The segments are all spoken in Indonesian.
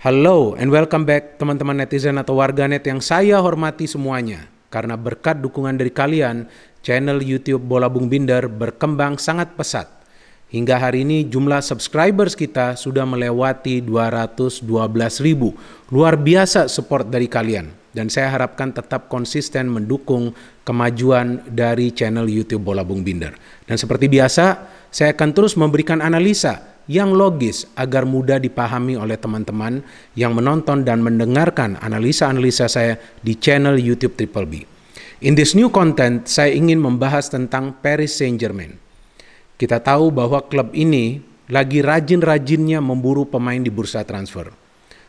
Halo and welcome back teman-teman netizen atau warganet yang saya hormati semuanya. Karena berkat dukungan dari kalian, channel YouTube Bola Bung Binder berkembang sangat pesat. Hingga hari ini jumlah subscribers kita sudah melewati 212.000. Luar biasa support dari kalian. Dan saya harapkan tetap konsisten mendukung kemajuan dari channel YouTube Bola Bung Binder. Dan seperti biasa, saya akan terus memberikan analisa yang logis agar mudah dipahami oleh teman-teman yang menonton dan mendengarkan analisa-analisa saya di channel YouTube Triple B. In this new content, saya ingin membahas tentang Paris Saint-Germain. Kita tahu bahwa klub ini lagi rajin-rajinnya memburu pemain di bursa transfer.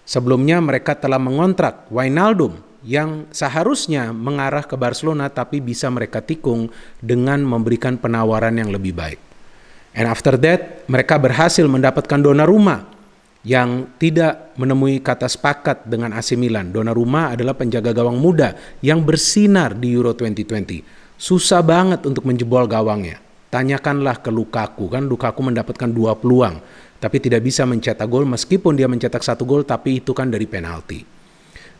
Sebelumnya mereka telah mengontrak Wijnaldum yang seharusnya mengarah ke Barcelona tapi bisa mereka tikung dengan memberikan penawaran yang lebih baik. And after that, mereka berhasil mendapatkan Donnarumma yang tidak menemui kata sepakat dengan AC Milan. Donnarumma adalah penjaga gawang muda yang bersinar di Euro 2020. Susah banget untuk menjebol gawangnya. Tanyakanlah ke Lukaku, kan Lukaku mendapatkan 2 peluang, tapi tidak bisa mencetak gol meskipun dia mencetak 1 gol, tapi itu kan dari penalti.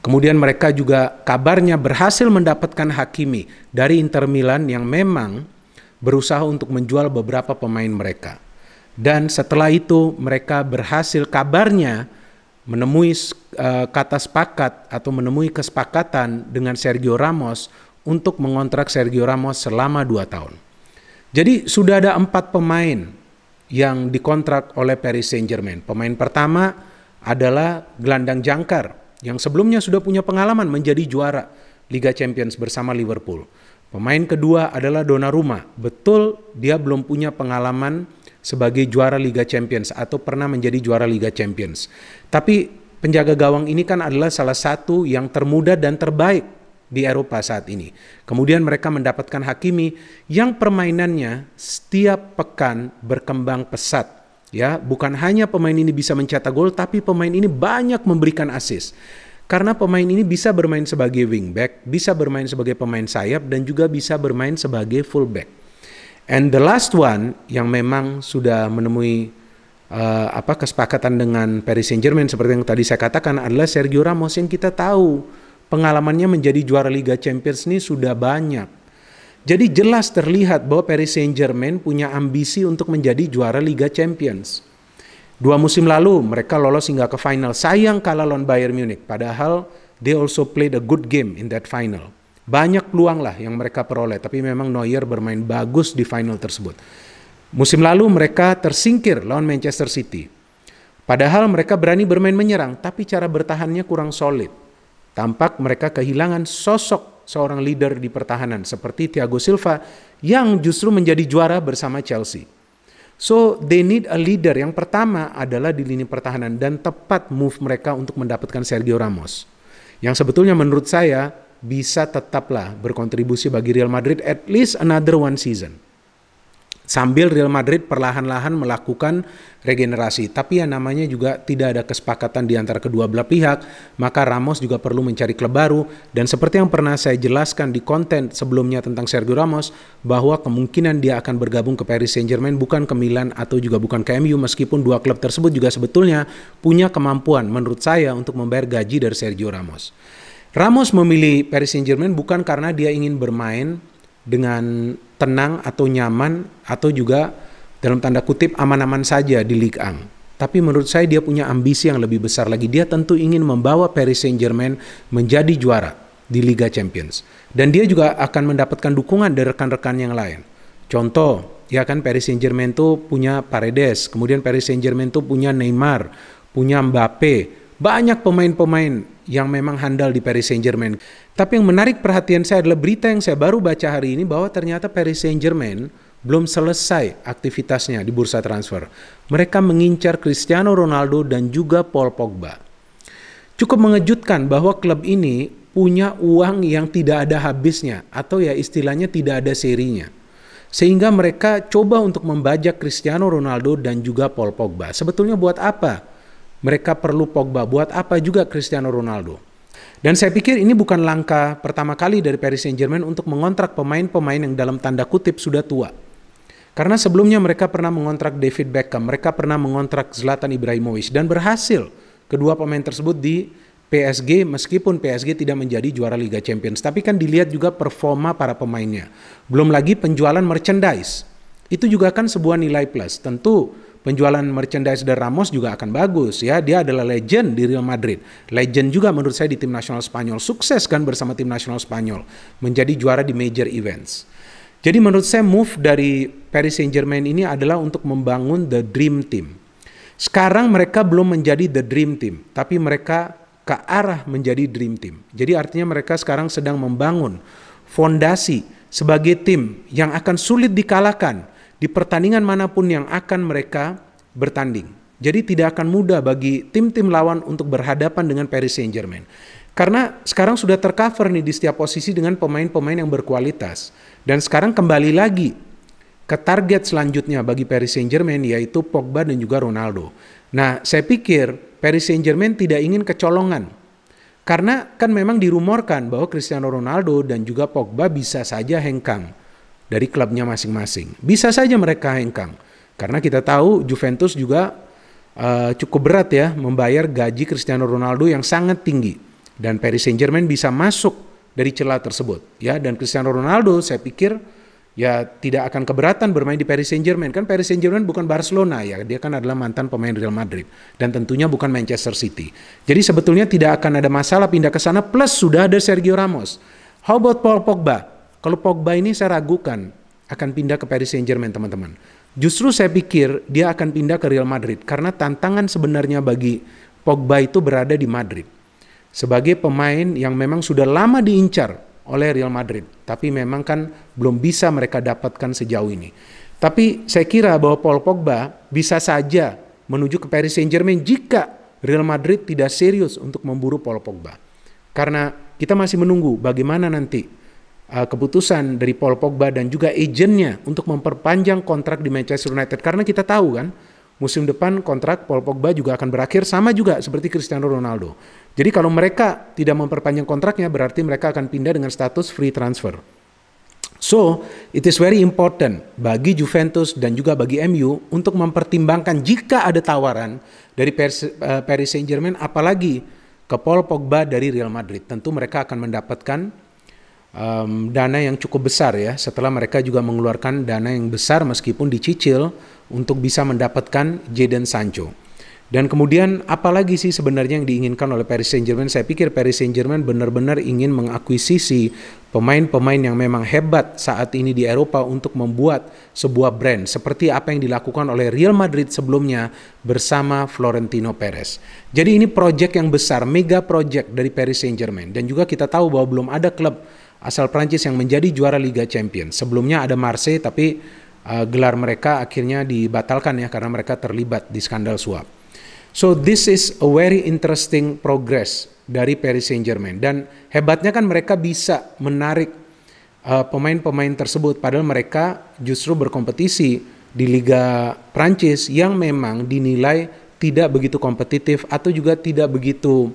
Kemudian mereka juga kabarnya berhasil mendapatkan Hakimi dari Inter Milan yang memang berusaha untuk menjual beberapa pemain mereka. Dan setelah itu mereka berhasil kabarnya menemui kata sepakat atau menemui kesepakatan dengan Sergio Ramos untuk mengontrak Sergio Ramos selama 2 tahun. Jadi sudah ada 4 pemain yang dikontrak oleh Paris Saint-Germain. Pemain pertama adalah gelandang jangkar yang sebelumnya sudah punya pengalaman menjadi juara Liga Champions bersama Liverpool. Pemain kedua adalah Donnarumma. Betul dia belum punya pengalaman sebagai juara Liga Champions atau pernah menjadi juara Liga Champions. Tapi penjaga gawang ini kan adalah salah satu yang termuda dan terbaik di Eropa saat ini. Kemudian mereka mendapatkan Hakimi yang permainannya setiap pekan berkembang pesat. Ya, bukan hanya pemain ini bisa mencetak gol, tapi pemain ini banyak memberikan assist. Karena pemain ini bisa bermain sebagai wingback, bisa bermain sebagai pemain sayap, dan juga bisa bermain sebagai fullback. And the last one yang memang sudah menemui kesepakatan dengan Paris Saint-Germain seperti yang tadi saya katakan adalah Sergio Ramos yang kita tahu pengalamannya menjadi juara Liga Champions ini sudah banyak. Jadi jelas terlihat bahwa Paris Saint-Germain punya ambisi untuk menjadi juara Liga Champions. 2 musim lalu mereka lolos hingga ke final. Sayang kalah lawan Bayern Munich. Padahal they also played a good game in that final. Banyak peluang lah yang mereka peroleh. Tapi memang Neuer bermain bagus di final tersebut. Musim lalu mereka tersingkir lawan Manchester City. Padahal mereka berani bermain menyerang. Tapi cara bertahannya kurang solid. Tampak mereka kehilangan sosok seorang leader di pertahanan. Seperti Thiago Silva yang justru menjadi juara bersama Chelsea. So they need a leader. Yang pertama adalah di lini pertahanan dan tepat move mereka untuk mendapatkan Sergio Ramos. Yang sebetulnya menurut saya bisa tetaplah berkontribusi bagi Real Madrid at least another 1 season. Sambil Real Madrid perlahan-lahan melakukan regenerasi. Tapi yang namanya juga tidak ada kesepakatan di antara kedua belah pihak, maka Ramos juga perlu mencari klub baru. Dan seperti yang pernah saya jelaskan di konten sebelumnya tentang Sergio Ramos, bahwa kemungkinan dia akan bergabung ke Paris Saint-Germain, bukan ke Milan atau juga bukan ke MU, meskipun dua klub tersebut juga sebetulnya punya kemampuan menurut saya untuk membayar gaji dari Sergio Ramos. Ramos memilih Paris Saint-Germain bukan karena dia ingin bermain dengan tenang atau nyaman atau juga dalam tanda kutip aman-aman saja di Ligue 1. Tapi menurut saya dia punya ambisi yang lebih besar lagi. Dia tentu ingin membawa Paris Saint-Germain menjadi juara di Liga Champions. Dan dia juga akan mendapatkan dukungan dari rekan-rekan yang lain. Contoh, ya kan Paris Saint-Germain tuh punya Paredes, kemudian Paris Saint-Germain tuh punya Neymar, punya Mbappe. Banyak pemain-pemain yang memang handal di Paris Saint-Germain. Tapi yang menarik perhatian saya adalah berita yang saya baru baca hari ini bahwa ternyata Paris Saint-Germain belum selesai aktivitasnya di bursa transfer. Mereka mengincar Cristiano Ronaldo dan juga Paul Pogba. Cukup mengejutkan bahwa klub ini punya uang yang tidak ada habisnya atau ya istilahnya tidak ada serinya. Sehingga mereka coba untuk membajak Cristiano Ronaldo dan juga Paul Pogba. Sebetulnya buat apa? Mereka perlu Pogba, buat apa juga Cristiano Ronaldo. Dan saya pikir ini bukan langkah pertama kali dari Paris Saint-Germain untuk mengontrak pemain-pemain yang dalam tanda kutip sudah tua. Karena sebelumnya mereka pernah mengontrak David Beckham, mereka pernah mengontrak Zlatan Ibrahimovic dan berhasil kedua pemain tersebut di PSG, meskipun PSG tidak menjadi juara Liga Champions. Tapi kan dilihat juga performa para pemainnya. Belum lagi penjualan merchandise. Itu juga kan sebuah nilai plus. Tentu penjualan merchandise dari Ramos juga akan bagus ya. Dia adalah legend di Real Madrid. Legend juga menurut saya di tim nasional Spanyol. Sukses kan bersama tim nasional Spanyol. Menjadi juara di major events. Jadi menurut saya move dari Paris Saint-Germain ini adalah untuk membangun the dream team. Sekarang mereka belum menjadi the dream team. Tapi mereka ke arah menjadi dream team. Jadi artinya mereka sekarang sedang membangun fondasi sebagai tim yang akan sulit dikalahkan di pertandingan manapun yang akan mereka bertanding. Jadi tidak akan mudah bagi tim-tim lawan untuk berhadapan dengan Paris Saint-Germain. Karena sekarang sudah tercover nih di setiap posisi dengan pemain-pemain yang berkualitas. Dan sekarang kembali lagi ke target selanjutnya bagi Paris Saint-Germain, yaitu Pogba dan juga Ronaldo. Nah, saya pikir Paris Saint-Germain tidak ingin kecolongan. Karena kan memang dirumorkan bahwa Cristiano Ronaldo dan juga Pogba bisa saja hengkang dari klubnya masing-masing. Bisa saja mereka hengkang. Karena kita tahu Juventus juga cukup berat ya membayar gaji Cristiano Ronaldo yang sangat tinggi. Dan Paris Saint-Germain bisa masuk dari celah tersebut. Ya, dan Cristiano Ronaldo saya pikir ya tidak akan keberatan bermain di Paris Saint-Germain. Kan Paris Saint-Germain bukan Barcelona ya, dia kan adalah mantan pemain Real Madrid dan tentunya bukan Manchester City. Jadi sebetulnya tidak akan ada masalah pindah ke sana, plus sudah ada Sergio Ramos. How about Paul Pogba? Kalau Pogba ini saya ragukan akan pindah ke Paris Saint-Germain, teman-teman. Justru saya pikir dia akan pindah ke Real Madrid karena tantangan sebenarnya bagi Pogba itu berada di Madrid. Sebagai pemain yang memang sudah lama diincar oleh Real Madrid, tapi memang kan belum bisa mereka dapatkan sejauh ini. Tapi saya kira bahwa Paul Pogba bisa saja menuju ke Paris Saint-Germain jika Real Madrid tidak serius untuk memburu Paul Pogba. Karena kita masih menunggu bagaimana nanti keputusan dari Paul Pogba dan juga agennya untuk memperpanjang kontrak di Manchester United. Karena kita tahu kan, musim depan kontrak Paul Pogba juga akan berakhir, sama juga seperti Cristiano Ronaldo. Jadi kalau mereka tidak memperpanjang kontraknya, berarti mereka akan pindah dengan status free transfer. So, it is very important bagi Juventus dan juga bagi MU untuk mempertimbangkan jika ada tawaran dari Paris Saint-Germain, apalagi ke Paul Pogba dari Real Madrid. Tentu mereka akan mendapatkan dana yang cukup besar ya, setelah mereka juga mengeluarkan dana yang besar meskipun dicicil untuk bisa mendapatkan Jadon Sancho. Dan kemudian apalagi sih sebenarnya yang diinginkan oleh Paris Saint-Germain? Saya pikir Paris Saint-Germain benar-benar ingin mengakuisisi pemain-pemain yang memang hebat saat ini di Eropa untuk membuat sebuah brand seperti apa yang dilakukan oleh Real Madrid sebelumnya bersama Florentino Perez. Jadi ini proyek yang besar, mega project dari Paris Saint-Germain. Dan juga kita tahu bahwa belum ada klub asal Prancis yang menjadi juara Liga Champions. Sebelumnya ada Marseille, tapi gelar mereka akhirnya dibatalkan ya karena mereka terlibat di skandal suap. So this is a very interesting progress dari Paris Saint-Germain. Dan hebatnya kan mereka bisa menarik pemain-pemain tersebut, padahal mereka justru berkompetisi di Liga Prancis yang memang dinilai tidak begitu kompetitif atau juga tidak begitu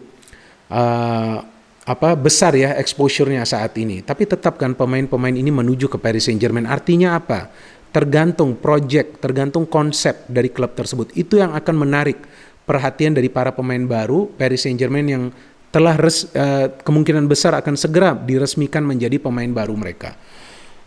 besar ya exposure-nya saat ini. Tapi tetap kan pemain-pemain ini menuju ke Paris Saint-Germain. Artinya apa? Tergantung project, tergantung konsep dari klub tersebut. Itu yang akan menarik perhatian dari para pemain baru Paris Saint-Germain yang telah kemungkinan besar akan segera diresmikan menjadi pemain baru mereka.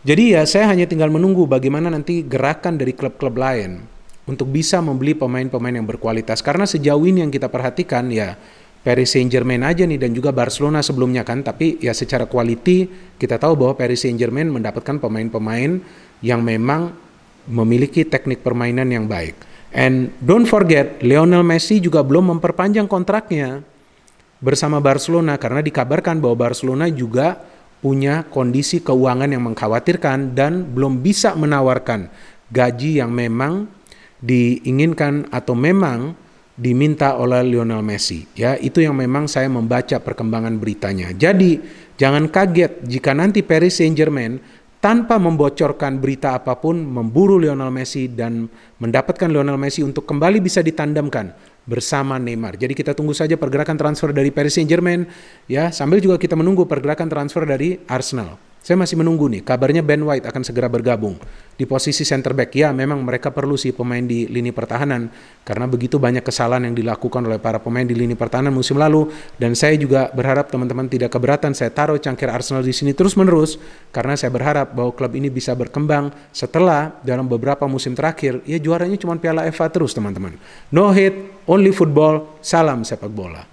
Jadi ya saya hanya tinggal menunggu bagaimana nanti gerakan dari klub-klub lain untuk bisa membeli pemain-pemain yang berkualitas. Karena sejauh ini yang kita perhatikan ya Paris Saint-Germain aja nih dan juga Barcelona sebelumnya kan. Tapi ya secara quality kita tahu bahwa Paris Saint-Germain mendapatkan pemain-pemain yang memang memiliki teknik permainan yang baik. And don't forget, Lionel Messi juga belum memperpanjang kontraknya bersama Barcelona karena dikabarkan bahwa Barcelona juga punya kondisi keuangan yang mengkhawatirkan dan belum bisa menawarkan gaji yang memang diinginkan atau memang diminta oleh Lionel Messi. Ya, itu yang memang saya membaca perkembangan beritanya. Jadi, jangan kaget jika nanti Paris Saint-Germain tanpa membocorkan berita apapun memburu Lionel Messi dan mendapatkan Lionel Messi untuk kembali bisa ditandemkan bersama Neymar. Jadi kita tunggu saja pergerakan transfer dari Paris Saint-Germain ya, sambil juga kita menunggu pergerakan transfer dari Arsenal. Saya masih menunggu nih, kabarnya Ben White akan segera bergabung. Di posisi center back, ya memang mereka perlu sih pemain di lini pertahanan, karena begitu banyak kesalahan yang dilakukan oleh para pemain di lini pertahanan musim lalu, dan saya juga berharap teman-teman tidak keberatan saya taruh cangkir Arsenal di sini terus-menerus, karena saya berharap bahwa klub ini bisa berkembang setelah dalam beberapa musim terakhir, ya juaranya cuma Piala FA terus teman-teman. No hate, only football, salam sepak bola.